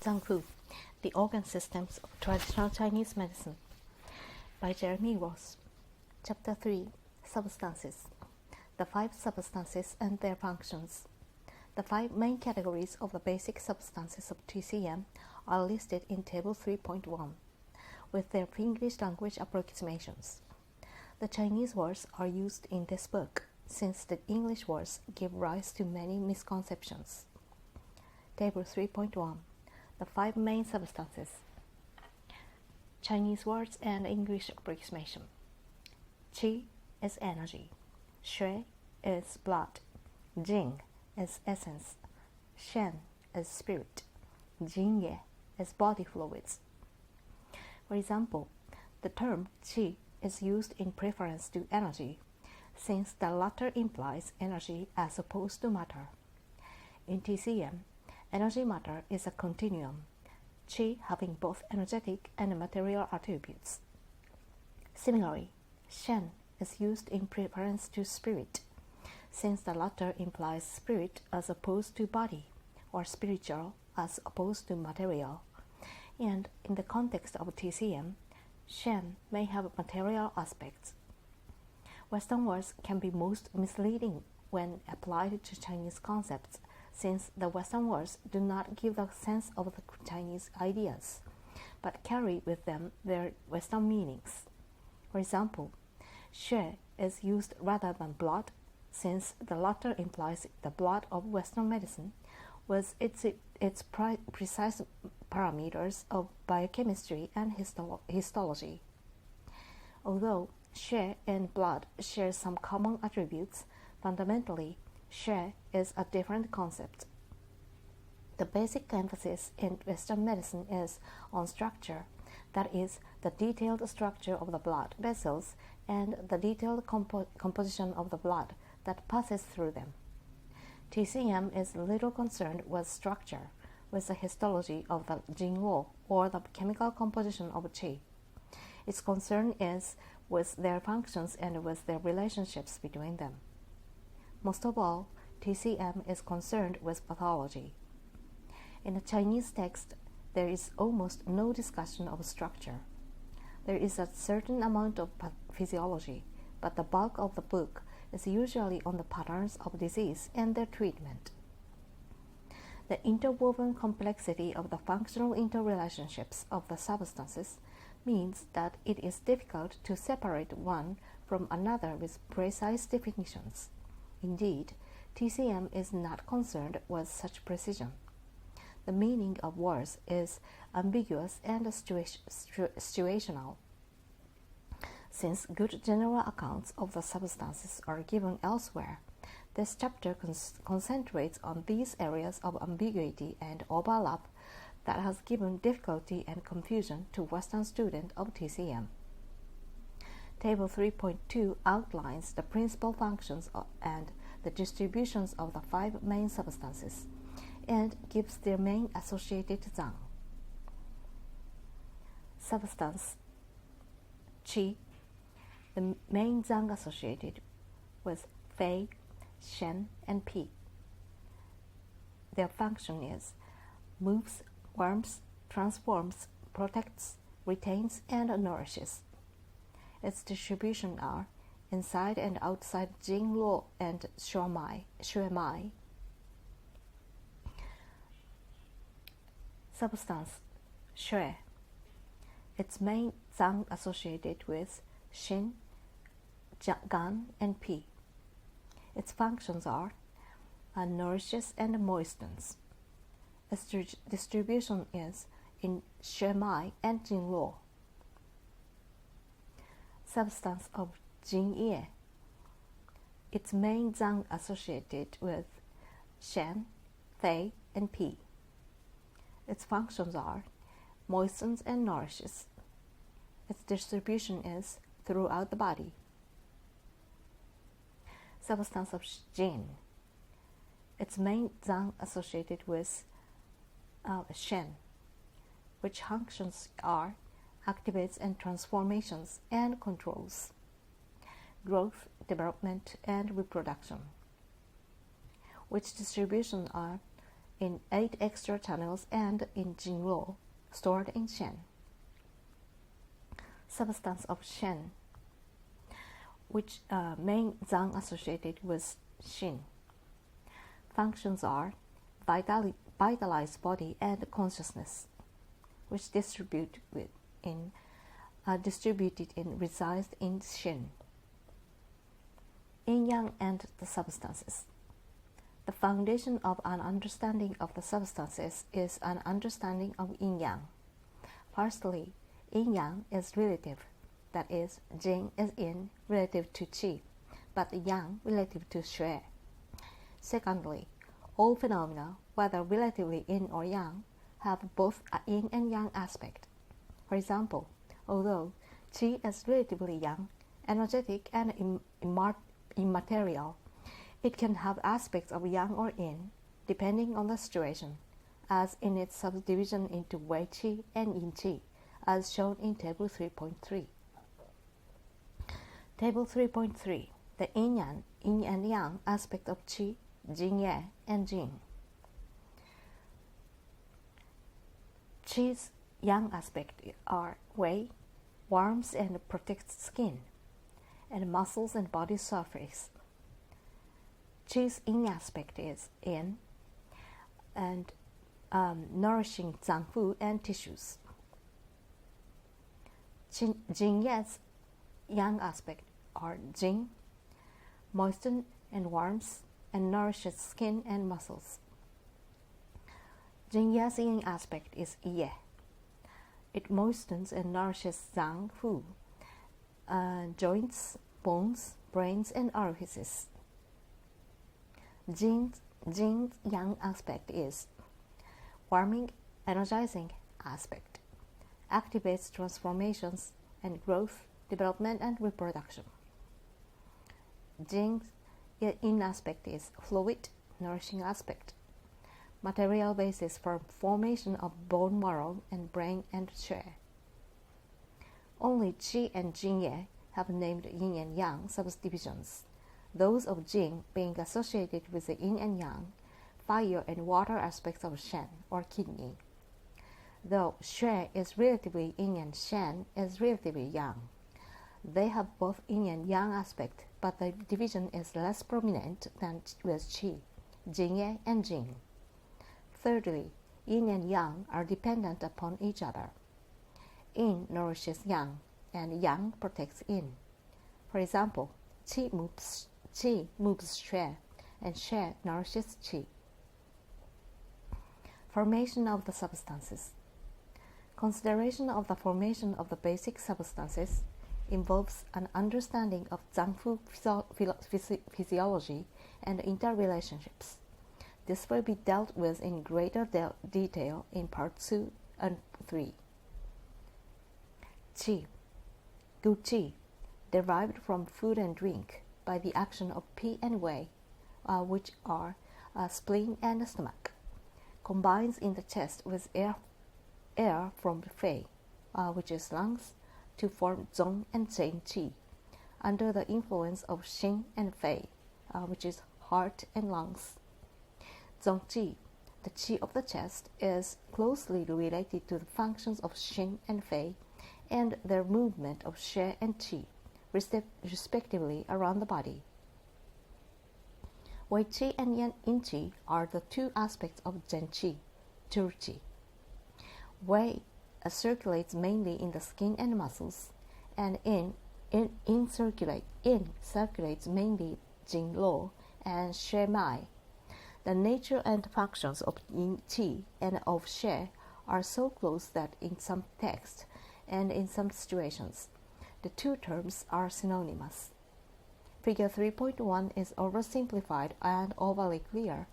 Zang, The Organ Systems of Traditional Chinese Medicine by Jeremy Ross. Chapter 3, Substances. The 5 substances and their functions. The 5 main categories of the basic substances of TCM are listed in Table 3.1, with their English language approximations. The Chinese words are used in this book, since the English words give rise to many misconceptions. Table 3.1. The 5 main substances. Chinese words and English approximation. Qi is energy. Xue is blood. Jing is essence. Shen is spirit. Jin Ye is body fluids. For example, the term qi is used in preference to energy, since the latter implies energy as opposed to matter. In TCM, energy matter is a continuum, qi having both energetic and material attributes. Similarly, Shen is used in preference to spirit, since the latter implies spirit as opposed to body, or spiritual as opposed to material. And in the context of TCM, Shen may have material aspects. Western words can be most misleading when applied to Chinese concepts, since the Western words do not give the sense of the Chinese ideas, but carry with them their Western meanings. For example, Xue is used rather than blood, since the latter implies the blood of Western medicine with its precise parameters of biochemistry and histology. Although Xue and blood share some common attributes, fundamentally, Xue is a different concept. The basic emphasis in Western medicine is on structure, that is, the detailed structure of the blood vessels and the detailed composition of the blood that passes through them. TCM is little concerned with structure, with the histology of the Jin Ye or the chemical composition of qi. Its concern is with their functions and with their relationships between them. Most of all, TCM is concerned with pathology. In the Chinese text, there is almost no discussion of structure. There is a certain amount of physiology, but the bulk of the book is usually on the patterns of disease and their treatment. The interwoven complexity of the functional interrelationships of the substances means that it is difficult to separate one from another with precise definitions. Indeed, TCM is not concerned with such precision. The meaning of words is ambiguous and situational. Since good general accounts of the substances are given elsewhere, this chapter concentrates on these areas of ambiguity and overlap that has given difficulty and confusion to Western students of TCM. Table 3.2 outlines the principal functions and the distributions of the 5 main substances and gives their main associated Zang. Substance Qi. The main Zang associated with Fei, Shen, and Pi. Their function is moves, warms, transforms, protects, retains, and nourishes. Its distribution are inside and outside Jing Ye and Xue Mai. Substance Xue. Its main Zang associated with Xin, Gan, and Pi. Its functions are nourishes and moistens. Its distribution is in Xue Mai and Jing Ye. Substance of Jin Ye. Its main Zang associated with Shen, Fei, and Pi. Its functions are moistens and nourishes. Its distribution is throughout the body. Substance of Jin. Its main Zang associated with Shen, which functions are activates and transformations and controls growth, development, and reproduction, which distribution are in 8 extra channels and in Jing law, stored in Shen. Substance of Shen, which main Zang associated with Xin. Functions are vitalized body and consciousness, which distributed in resides in Shen. Yin Yang and the substances. The foundation of an understanding of the substances is an understanding of Yin Yang. Firstly, Yin Yang is relative, that is, Jing is Yin relative to Qi, but Yang relative to Xue. Secondly, all phenomena, whether relatively Yin or Yang, have both a Yin and Yang aspect. For example, although Qi is relatively young, energetic, and immaterial, it can have aspects of Yang or Yin, depending on the situation, as in its subdivision into Wei Qi and Yin Qi, as shown in Table 3.3. Table 3.3. The Yin and Yang aspect of Qi, Jin Ye and Jing. Qi's Yang aspect are Wei, warms and protects skin, and muscles and body surface. Qi's Yin aspect is Yin, and nourishing Zang food and tissues. Jin Ye's Yang aspect are Jing, moistens and warms and nourishes skin and muscles. Jin Ye's Yin aspect is Ye. It moistens and nourishes Zang food, joints, bones, brains, and orifices. Jing's Yang aspect is warming, energizing aspect, activates transformations and growth, development, and reproduction. Jing's Yin aspect is fluid, nourishing aspect, material basis for formation of bone marrow and brain and Xue. Only Xue and Jin Ye have named Yin and Yang subdivisions, those of Jing being associated with the Yin and Yang, fire and water aspects of Shen or kidney. Though Xue is relatively Yin and Shen is relatively Yang. They have both Yin and Yang aspect, but the division is less prominent than with Qi, Jin Ye and Jing. Thirdly, Yin and Yang are dependent upon each other. Yin nourishes Yang, and Yang protects Yin. For example, Qi moves Xue, and Xue nourishes Qi. Formation of the substances. Consideration of the formation of the basic substances involves an understanding of Zangfu physiology and interrelationships. This will be dealt with in greater detail in Part 2 and 3. Qi. Gu Qi, derived from food and drink by the action of Pi and Wei, which are spleen and stomach, combines in the chest with air from Fei, which is lungs, to form Zong and Zheng Qi, under the influence of Xin and Fei, which is heart and lungs. Zong Qi, the Qi of the chest, is closely related to the functions of Xin and Fei and their movement of Xue and Qi, respectively around the body. Wei Qi and Yin Qi are the two aspects of Zhen Qi, Tu Qi. Wei circulates mainly in the skin and muscles, and in circulates mainly Jing Lo and Xue Mai. The nature and functions of Yin Qi and of Xue are so close that in some texts and in some situations, the two terms are synonymous. Figure 3.1 is oversimplified and overly clear,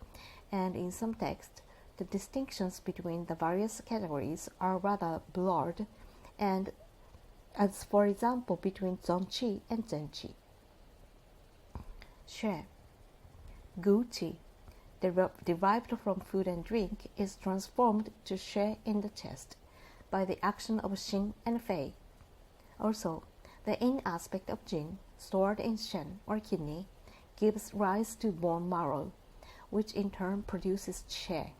and in some texts, the distinctions between the various categories are rather blurred, and as for example between Zong Qi and Zhen Qi. Xue. Gu Qi, derived from food and drink, is transformed to Xue in the chest by the action of Xin and Fei. Also, the Yin aspect of Jin, stored in Shen or kidney, gives rise to bone marrow, which in turn produces Xue.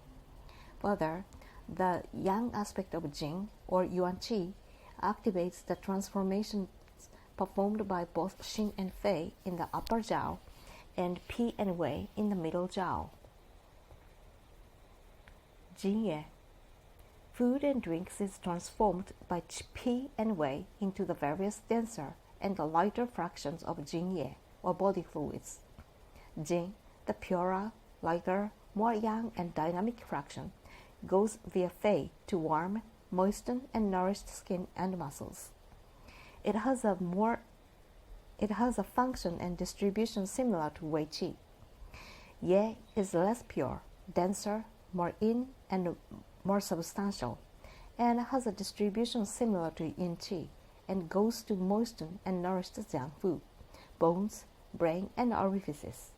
Further, the yang aspect of Jing or Yuan Qi activates the transformations performed by both Xin and Fei in the upper jiao and Pi and Wei in the middle jiao. Jin Ye. Food and drinks is transformed by Pi and Wei into the various denser and the lighter fractions of Jin Ye, or body fluids. Jing, the purer, lighter, more yang and dynamic fraction, goes via Fei to warm, moisten, and nourish skin and muscles. It has a function and distribution similar to Wei Qi. Ye is less pure, denser, more yin, and more substantial, and has a distribution similar to Yin Qi, and goes to moisten and nourish the Zang food, bones, brain, and orifices.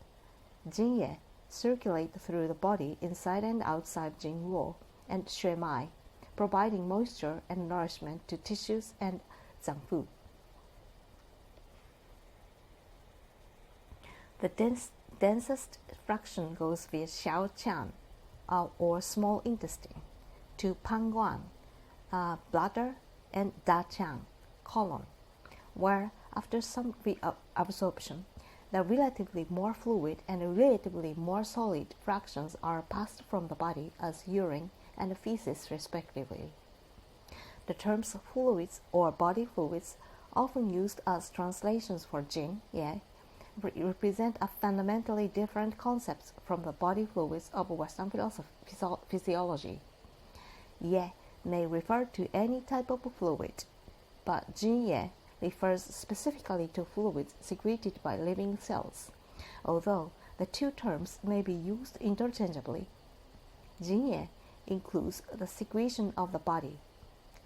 Jin Ye circulate through the body inside and outside Jing Luo and Xue Mai, providing moisture and nourishment to tissues and Zang food. The densest fraction goes via Xiao Qian, or small intestine, to Panguan, bladder, and Da Qiang, colon, where after some reabsorption, the relatively more fluid and relatively more solid fractions are passed from the body as urine and feces respectively. The terms fluids or body fluids, often used as translations for Jin Ye, represent a fundamentally different concept from the body fluids of Western physiology. Ye may refer to any type of fluid, but Jin Ye refers specifically to fluids secreted by living cells, although the two terms may be used interchangeably. Jin Ye includes the secretion of the body,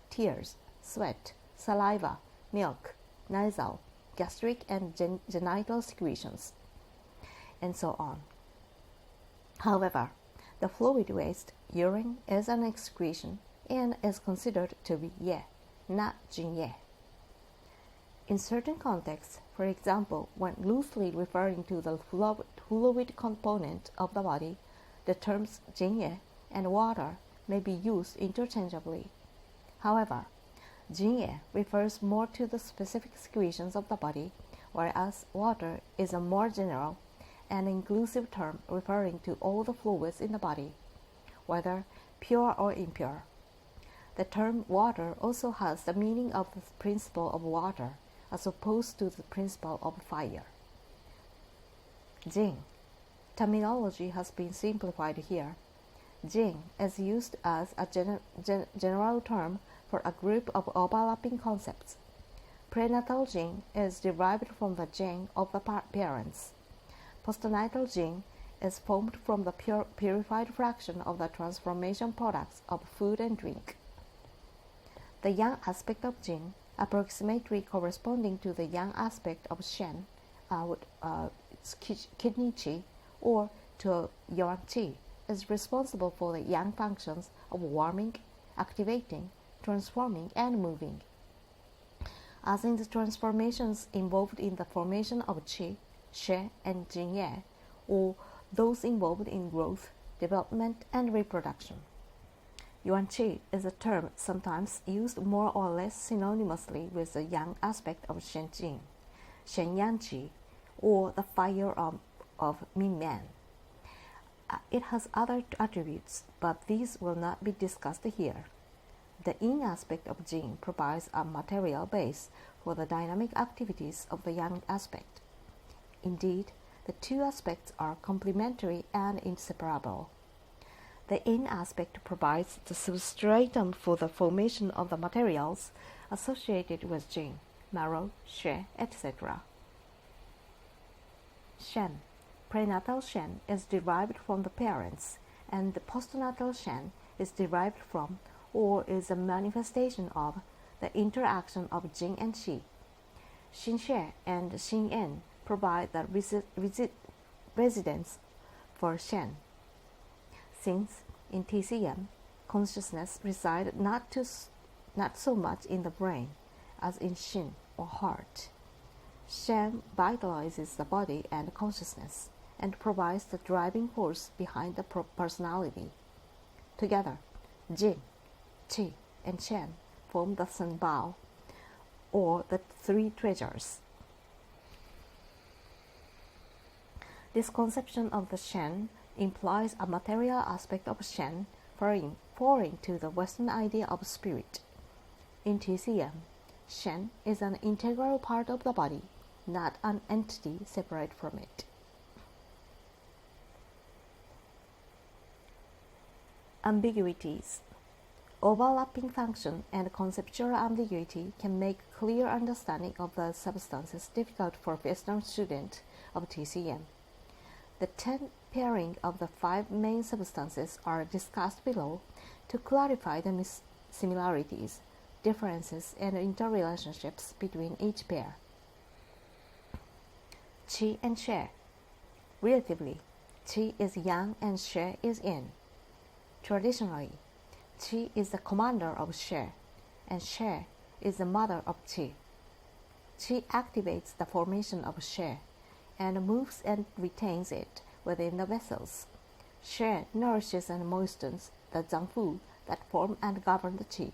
tears, sweat, saliva, milk, nasal, gastric and genital secretions, and so on. However, the fluid waste, urine, is an excretion and is considered to be Ye, not Jin Ye. In certain contexts, for example, when loosely referring to the fluid component of the body, the terms Jin Ye and water may be used interchangeably. However, Jin Ye refers more to the specific secretions of the body, whereas water is a more general and inclusive term referring to all the fluids in the body, whether pure or impure. The term water also has the meaning of the principle of water, as opposed to the principle of fire. Jing. Terminology has been simplified here. Jing is used as a general term for a group of overlapping concepts. Prenatal Jing is derived from the Jing of the parents. Postnatal Jing is formed from the purified fraction of the transformation products of food and drink. The yang aspect of Jing, approximately corresponding to the yang aspect of Shen, kidney qi, or to yuan qi, is responsible for the yang functions of warming, activating, transforming, and moving. As in the transformations involved in the formation of Qi, Xue, and Jin Ye, or those involved in growth, development, and reproduction. Yuan Qi is a term sometimes used more or less synonymously with the yang aspect of Shen Jing, Shen Yang Qi, or the fire of Min Man. It has other attributes, but these will not be discussed here. The yin aspect of Jing provides a material base for the dynamic activities of the yang aspect. Indeed, the two aspects are complementary and inseparable. The yin aspect provides the substratum for the formation of the materials associated with Jing, marrow, Xue, etc. Shen. Prenatal Shen is derived from the parents, and the postnatal Shen is derived from, or is a manifestation of, the interaction of Jing and Qi. Xin Xue and Xin Yin provide the residence for Shen. Since, in TCM, consciousness resides not so much in the brain as in Xin or heart. Shen vitalizes the body and consciousness, and provides the driving force behind the personality. Together, Jing, Qi, and Shen form the Sun Bao, or the three treasures. This conception of the Shen implies a material aspect of Shen foreign to the Western idea of spirit. In TCM, Shen is an integral part of the body, not an entity separate from it. Ambiguities. Overlapping function and conceptual ambiguity can make clear understanding of the substances difficult for Western students of TCM. The 10 pairing of the 5 main substances are discussed below to clarify the similarities, differences, and interrelationships between each pair. Qi and Xue. Relatively, Qi is yang and Xue is yin. Traditionally, Qi is the commander of Xue, and Xue is the mother of Qi. Qi activates the formation of Xue and moves and retains it within the vessels. Xue nourishes and moistens the Zang that form and govern the Qi.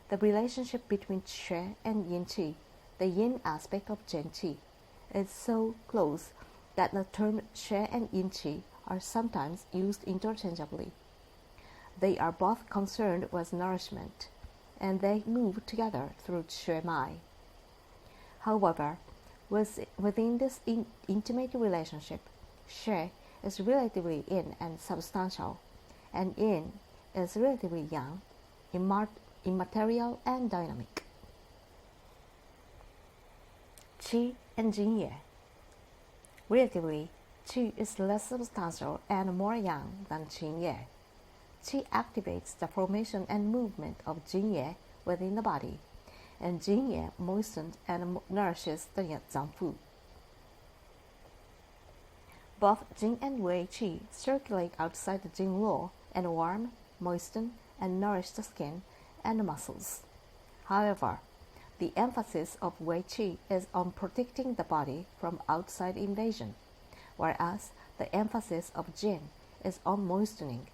The relationship between Xue and Yin Qi, the yin aspect of Jin Qi, is so close that the term Xue and Yin Qi are sometimes used interchangeably. They are both concerned with nourishment, and they move together through Xue Mai. However, within this intimate relationship, Xue is relatively yin and substantial, and yin is relatively yang, immaterial and dynamic. Qi and Jin Ye. Relatively, Qi is less substantial and more yang than Jin Ye. Qi activates the formation and movement of Jin Ye within the body, and Jin Ye moistens and nourishes the Zang. Both Jing and Wei Qi circulate outside the Jing law and warm, moisten, and nourish the skin and muscles. However, the emphasis of Wei Qi is on protecting the body from outside invasion, whereas the emphasis of Jin is on moistening.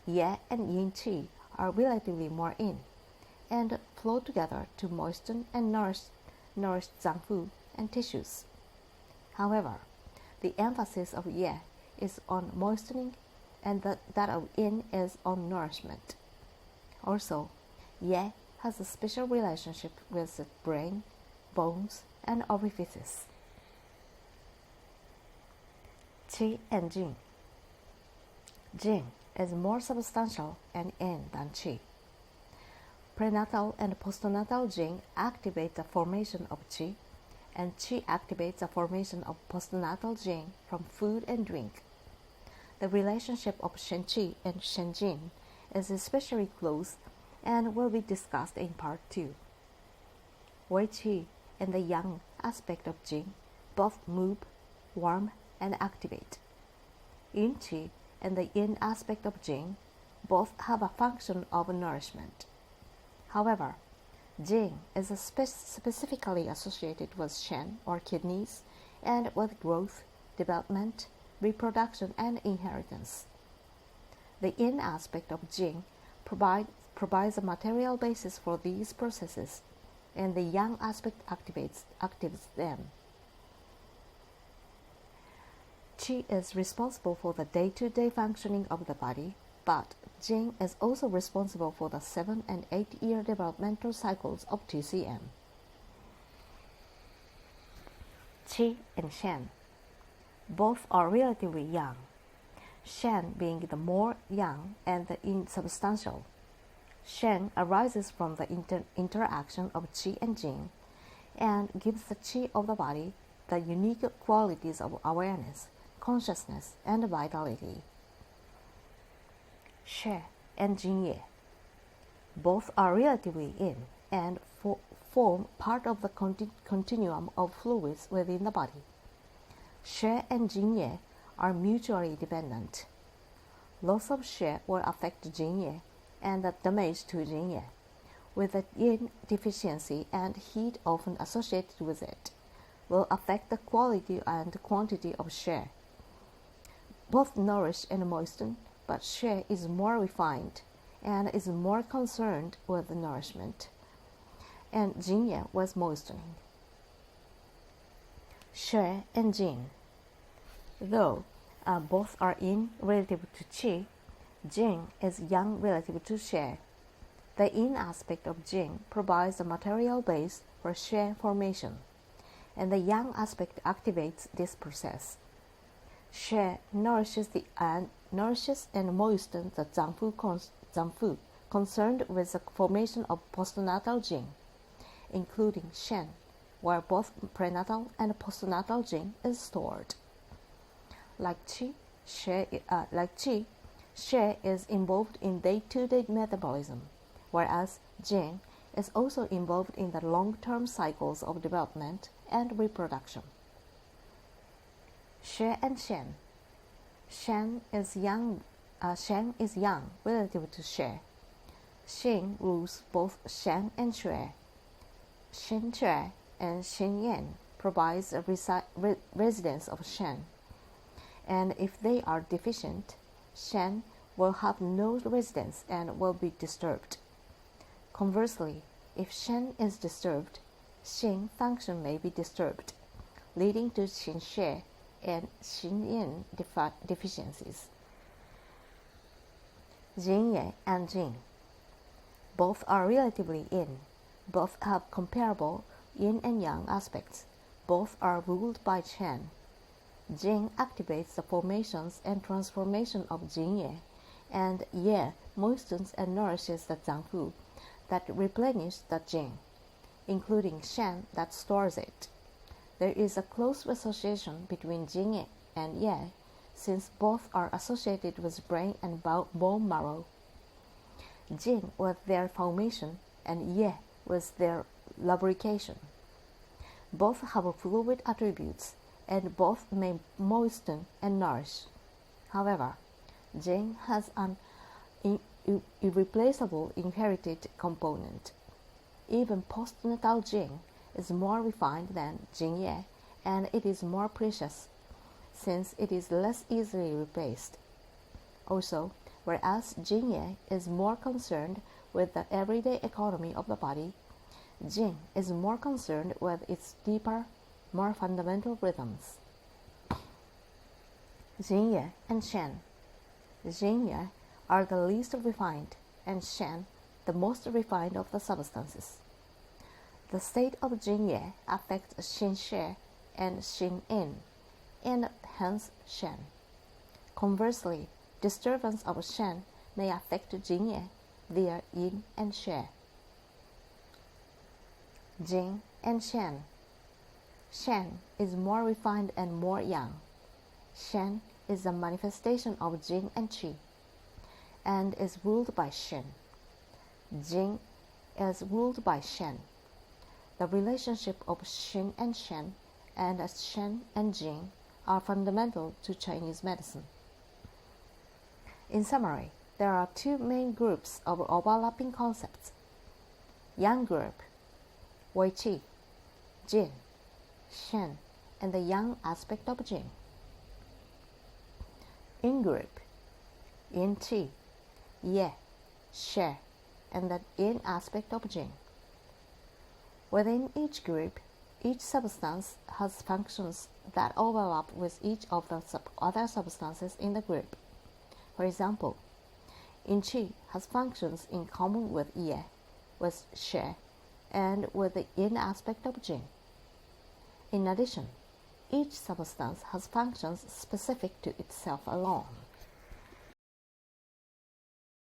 Ye and Yin Qi are relatively more yin, and flow together to moisten and nourish Zang and tissues. However, the emphasis of Ye is on moistening, and that of Yin is on nourishment. Also, Ye has a special relationship with the brain, bones, and orifices. Qi and Jing. Jing is more substantial and yin than Qi. Prenatal and postnatal Jing activate the formation of Qi, and Qi activates the formation of postnatal Jing from food and drink. The relationship of Shen Qi and Shen Jin is especially close and will be discussed in Part 2. Wei Qi and the yang aspect of Jing both move, warm, and activate. Yin Qi and the yin aspect of Jing both have a function of nourishment. However, Jing is specifically associated with Shen or kidneys and with growth, development, reproduction, and inheritance. The yin aspect of Jing provides a material basis for these processes, and the yang aspect activates them. Qi is responsible for the day-to-day functioning of the body, but Jing is also responsible for the 7 and 8-year developmental cycles of TCM. Qi and Shen. Both are relatively young, Shen being the more yang and the insubstantial. Shen arises from the interaction of Qi and Jing, and gives the Qi of the body the unique qualities of awareness, consciousness, and vitality. Xue and Jin Ye. Both are relatively yin and form part of the continuum of fluids within the body. Xue and Jin Ye are mutually dependent. Loss of Xue will affect Jin Ye, and the damage to Jin Ye, with the yin deficiency and heat often associated with it, will affect the quality and quantity of Xue. Both nourish and moisten, but Xue is more refined and is more concerned with nourishment, and Jin Ye was moistening. Xue and Jin. Though both are yin relative to qi, Jing is yang relative to Xue. The yin aspect of Jing provides the material base for Xue formation, and the yang aspect activates this process. Xue nourishes and moistens the Zangfu concerned with the formation of postnatal Jing, including Shen, where both prenatal and postnatal Jing is stored. Like Qi, Xue is involved in day-to-day metabolism, whereas Jing is also involved in the long-term cycles of development and reproduction. Xue and Shen. Shen is yang relative to Xue. Xing rules both Shen and Xue. Xin Xue and Xin Yan provides a residence of Shen, and if they are deficient, Shen will have no residence and will be disturbed. Conversely, if Shen is disturbed, Xing function may be disturbed, leading to Xin Xue and Xin Yin deficiencies. Jin Ye and Jing. Both are relatively yin. Both have comparable yin and yang aspects. Both are ruled by Chen. Jing activates the formations and transformation of Jin Ye, and Ye moistens and nourishes the Zangfu that replenish the Jing, including Shen that stores it. There is a close association between Jin Ye and Ye, since both are associated with brain and bone marrow. Jing with their formation and Ye with their lubrication. Both have fluid attributes, and both may moisten and nourish. However, Jing has an irreplaceable inherited component. Even postnatal Jing is more refined than Jin Ye, and it is more precious, since it is less easily replaced. Also, whereas Jin Ye is more concerned with the everyday economy of the body, Jing is more concerned with its deeper, more fundamental rhythms. Jin Ye and Shen. Jin Ye are the least refined, and Shen the most refined of the substances. The state of Jin Ye affects Xin Xue and Xin Yin, and hence Shen. Conversely, disturbance of Shen may affect Jin Ye via Yin and Xue. Jing and Shen. Shen is more refined and more yang. Shen is a manifestation of Jing and Qi, and is ruled by Shen. Jing is ruled by Shen. The relationship of Xin and Shen and Shen and Jing are fundamental to Chinese medicine. In summary, there are two main groups of overlapping concepts. Yang group, Wei Qi, Jin, Shen, and the yang aspect of Jing. Yin group, Yin Qi, Ye, Xue, and the yin aspect of Jing. Within each group, each substance has functions that overlap with each of the other substances in the group. For example, Yin Qi has functions in common with Ye, with Xue, and with the yin aspect of Jing. In addition, each substance has functions specific to itself alone.